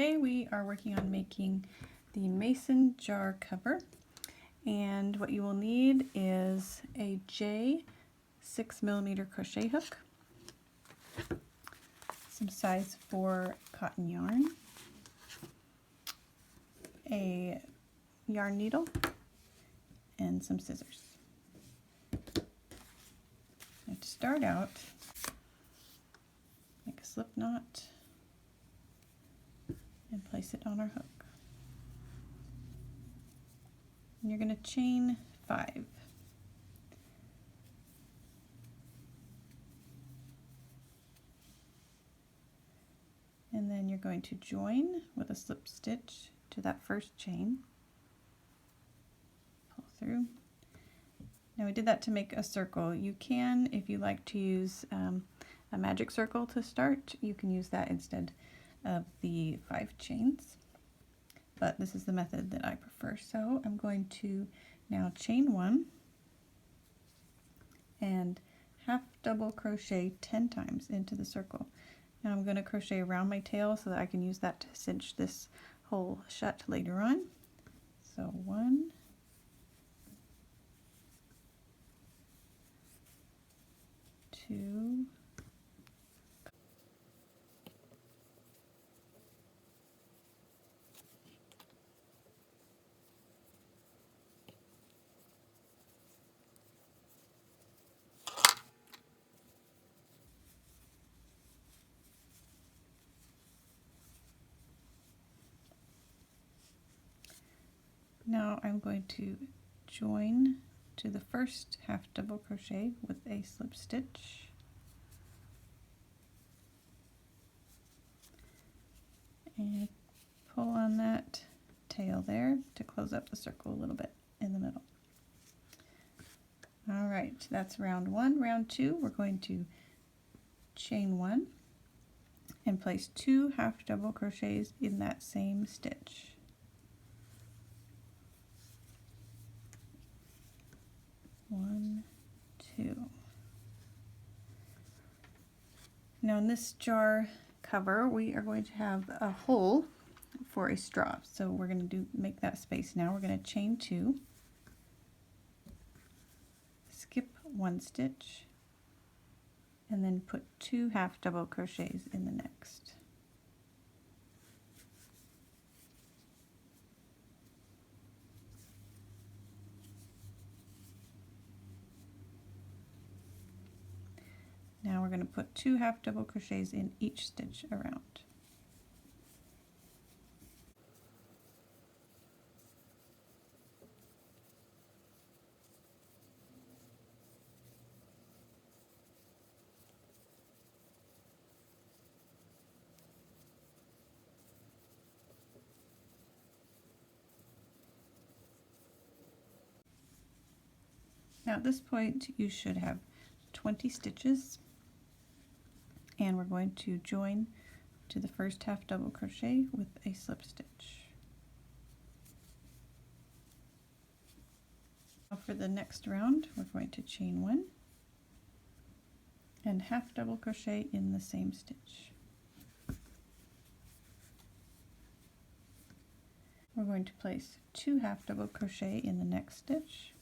Today we are working on making the mason jar cover, and what you will need is a J 6mm crochet hook, some size 4 cotton yarn, a yarn needle, and some scissors. Now to start out, make a slip knot and place it on our hook. And you're going to chain 5. And then you're going to join with a slip stitch to that first chain. Pull through. Now we did that to make a circle. You can, if you like to use a magic circle to start, you can use that instead of the 5 chains. But this is the method that I prefer. So I'm going to now chain 1 and half double crochet 10 times into the circle. Now I'm going to crochet around my tail so that I can use that to cinch this hole shut later on. So 1, 2, now I'm going to join to the first half double crochet with a slip stitch, and pull on that tail there to close up the circle a little bit in the middle. Alright, that's round 1. Round 2, we're going to chain 1 and place 2 half double crochets in that same stitch. One, 2. Now in this jar cover, we are going to have a hole for a straw. So we're going to make that space now. We're going to chain 2, skip 1 stitch, and then put 2 half double crochets in the next. Now we're going to put 2 half double crochets in each stitch around. Now at this point you should have 20 stitches, and we're going to join to the first half double crochet with a slip stitch. Now for the next round, we're going to chain 1 and half double crochet in the same stitch. We're going to place 2 half double crochet in the next stitch,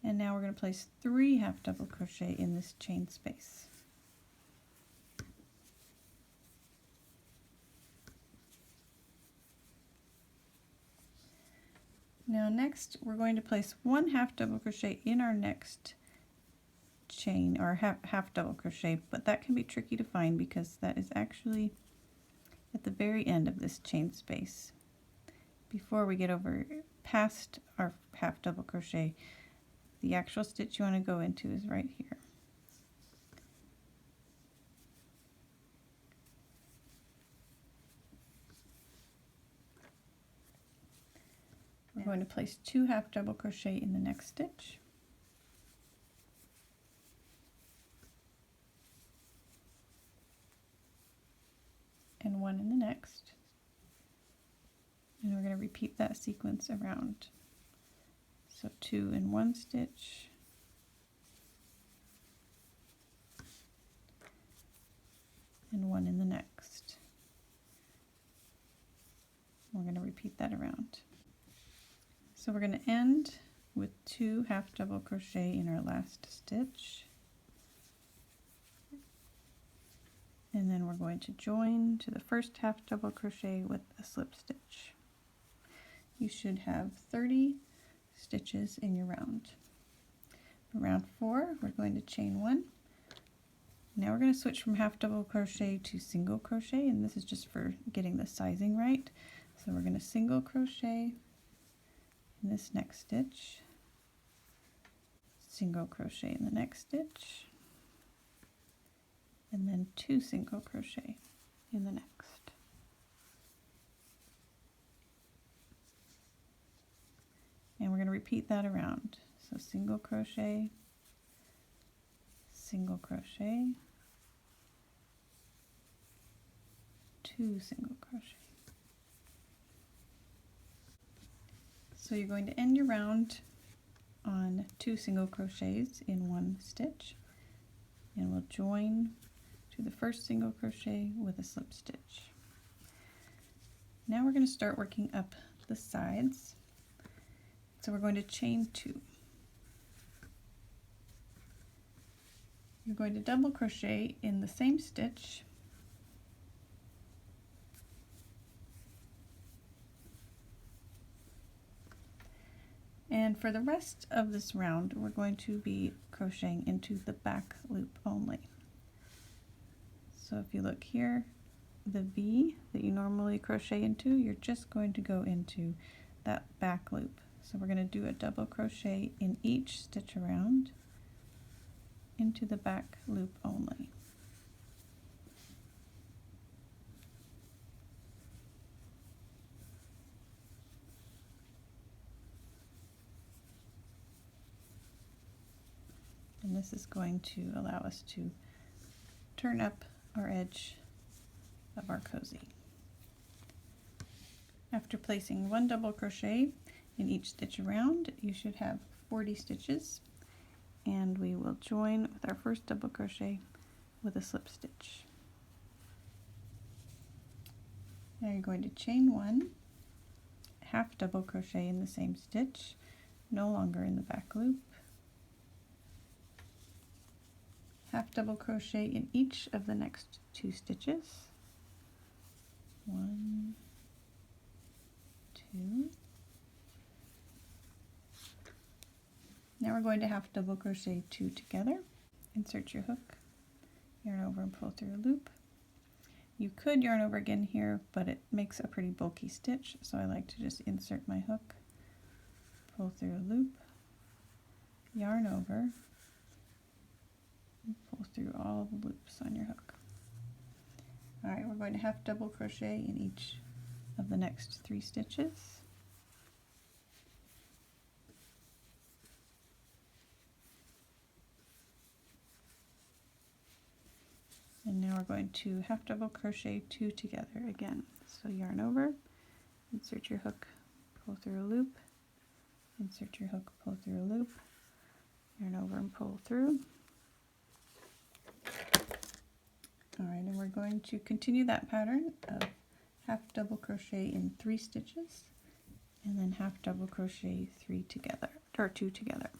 and now we're going to place 3 half double crochet in this chain space. Now next we're going to place 1 half double crochet in our next chain, or half double crochet, but that can be tricky to find because that is actually at the very end of this chain space. Before we get over past our half double crochet, the actual stitch you want to go into is right here. We're going to place 2 half double crochet in the next stitch, and 1 in the next, and we're going to repeat that sequence around. So 2 in one stitch, and one in the next. We're going to repeat that around. So we're going to end with 2 half double crochet in our last stitch, and then we're going to join to the first half double crochet with a slip stitch. You should have 30 stitches in your round. For round 4, we're going to chain 1. Now we're going to switch from half double crochet to single crochet, and this is just for getting the sizing right. So we're going to single crochet in this next stitch, single crochet in the next stitch, and then 2 single crochet in the next. And we're going to repeat that around. So single crochet, single crochet, 2 single crochet. So you're going to end your round on 2 single crochets in 1 stitch, and we'll join to the first single crochet with a slip stitch. Now we're going to start working up the sides. So we're going to chain 2. You're going to double crochet in the same stitch, and for the rest of this round we're going to be crocheting into the back loop only. So if you look here, the V that you normally crochet into, you're just going to go into that back loop. So we're going to do a double crochet in each stitch around into the back loop only. And this is going to allow us to turn up our edge of our cozy. After placing 1 double crochet in each stitch around, you should have 40 stitches, and we will join with our first double crochet with a slip stitch. Now you're going to chain 1, half double crochet in the same stitch, no longer in the back loop, half double crochet in each of the next 2 stitches, 1, 2. Now we're going to half double crochet 2 together, insert your hook, yarn over and pull through a loop. You could yarn over again here, but it makes a pretty bulky stitch, so I like to just insert my hook, pull through a loop, yarn over, and pull through all the loops on your hook. Alright, we're going to half double crochet in each of the next 3 stitches. And now we're going to half double crochet 2 together again. So yarn over, insert your hook, pull through a loop, insert your hook, pull through a loop, yarn over and pull through. Alright, and we're going to continue that pattern of half double crochet in 3 stitches and then half double crochet 3 together, or 2 together.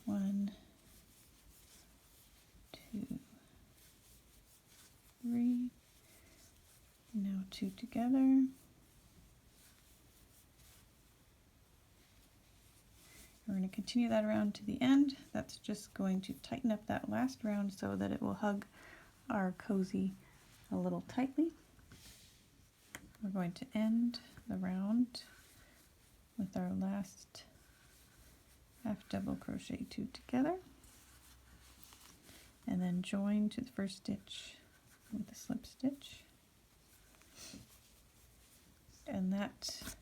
1, 2, 3, now 2 together. We're going to continue that around to the end. That's just going to tighten up that last round so that it will hug our cozy a little tightly. We're going to end the round with our last half double crochet 2 together, and then join to the first stitch with a slip stitch, and that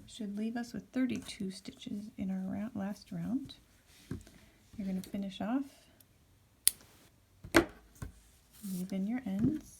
should leave us with 32 stitches in our last round. You're going to finish off, leave in your ends,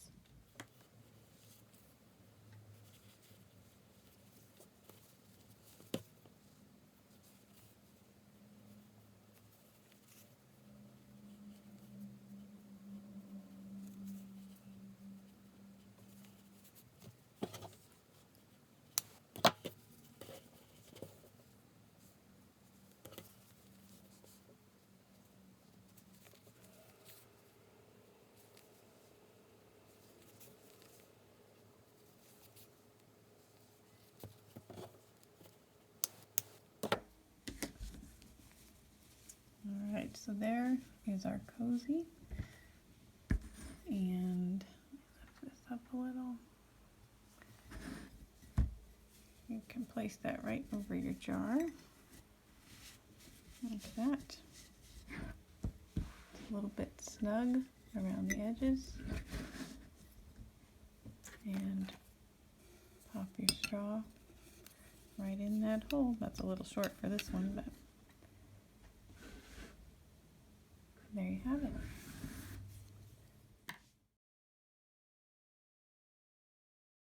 Alright, so there is our cozy. And lift this up a little. You can place that right over your jar, like that. It's a little bit snug around the edges. And pop your straw right in that hole. That's a little short for this one, but there you have it.